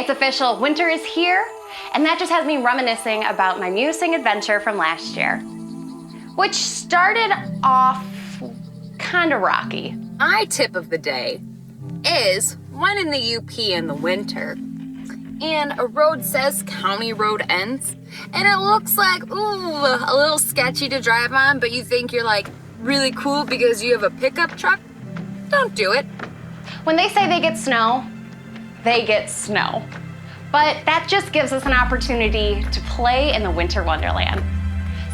It's official, winter is here, and that just has me reminiscing about my Munising adventure from last year, which started off kind of rocky. My tip of the day is when in the UP in the winter and a road says county road ends and it looks like, ooh, a little sketchy to drive on, but you think you're like really cool because you have a pickup truck, don't do it. When they say they get snow, they get snow. But that just gives us an opportunity to play in the winter wonderland.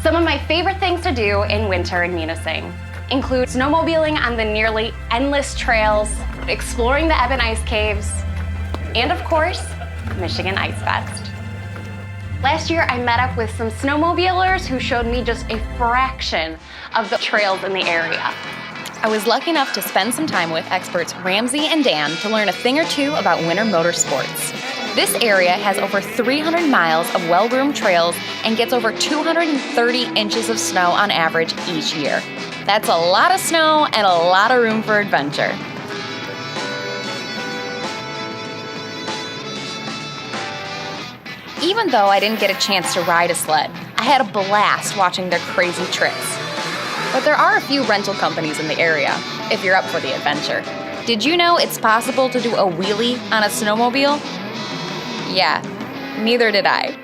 Some of my favorite things to do in winter in Munising include snowmobiling on the nearly endless trails, exploring the Ebon Ice Caves, and of course, Michigan Ice Fest. Last year, I met up with some snowmobilers who showed me just a fraction of the trails in the area. I was lucky enough to spend some time with experts Ramsey and Dan to learn a thing or two about winter motorsports. This area has over 300 miles of well-groomed trails and gets over 230 inches of snow on average each year. That's a lot of snow and a lot of room for adventure. Even though I didn't get a chance to ride a sled, I had a blast watching their crazy tricks. But there are a few rental companies in the area, if you're up for the adventure. Did you know it's possible to do a wheelie on a snowmobile? Yeah, neither did I.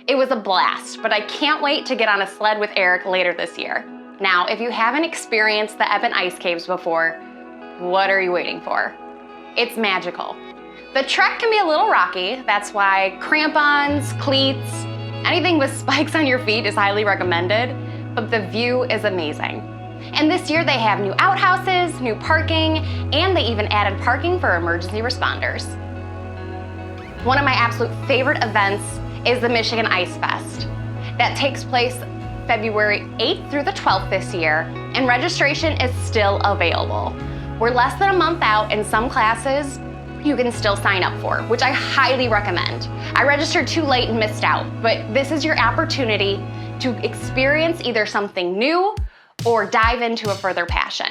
It was a blast, but I can't wait to get on a sled with Eric later this year. Now, if you haven't experienced the Ebon Ice Caves before, what are you waiting for? It's magical. The trek can be a little rocky, that's why crampons, cleats, anything with spikes on your feet is highly recommended, but the view is amazing. And this year they have new outhouses, new parking, and they even added parking for emergency responders. One of my absolute favorite events is the Michigan Ice Fest. That takes place February 8th through the 12th this year, and registration is still available. We're less than a month out, and some classes you can still sign up for, which I highly recommend. I registered too late and missed out, but this is your opportunity to experience either something new or dive into a further passion.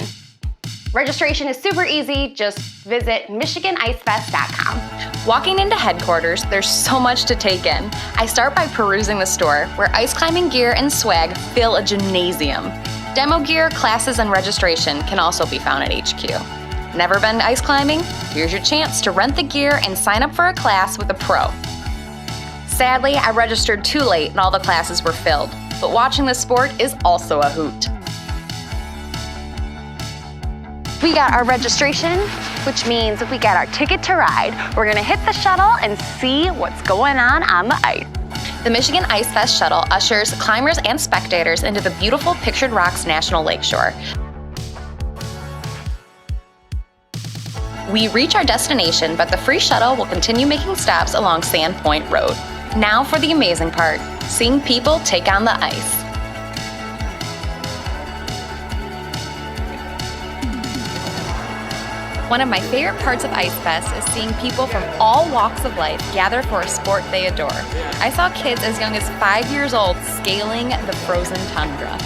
Registration is super easy, just visit michiganicefest.com. Walking into headquarters, there's so much to take in. I start by perusing the store, where ice climbing gear and swag fill a gymnasium. Demo gear, classes, and registration can also be found at HQ. Never been ice climbing? Here's your chance to rent the gear and sign up for a class with a pro. Sadly, I registered too late and all the classes were filled, but watching the sport is also a hoot. We got our registration, which means we got our ticket to ride. We're gonna hit the shuttle and see what's going on the ice. The Michigan Ice Fest shuttle ushers climbers and spectators into the beautiful Pictured Rocks National Lakeshore. We reach our destination, but the free shuttle will continue making stops along Sand Point Road. Now for the amazing part, seeing people take on the ice. One of my favorite parts of Ice Fest is seeing people from all walks of life gather for a sport they adore. I saw kids as young as 5 years old scaling the frozen tundra.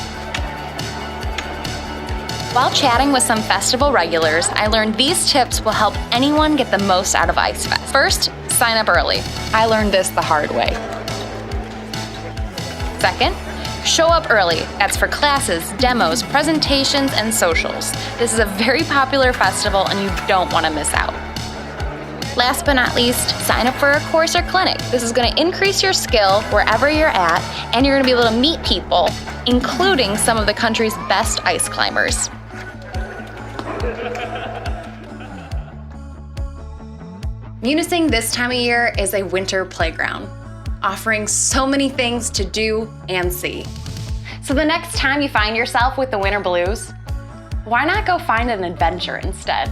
While chatting with some festival regulars, I learned these tips will help anyone get the most out of Ice Fest. First, sign up early. I learned this the hard way. Second, show up early. That's for classes, demos, presentations, and socials. This is a very popular festival and you don't want to miss out. Last but not least, sign up for a course or clinic. This is going to increase your skill wherever you're at, and you're going to be able to meet people, including some of the country's best ice climbers. Munising this time of year is a winter playground, offering so many things to do and see. So the next time you find yourself with the winter blues, why not go find an adventure instead?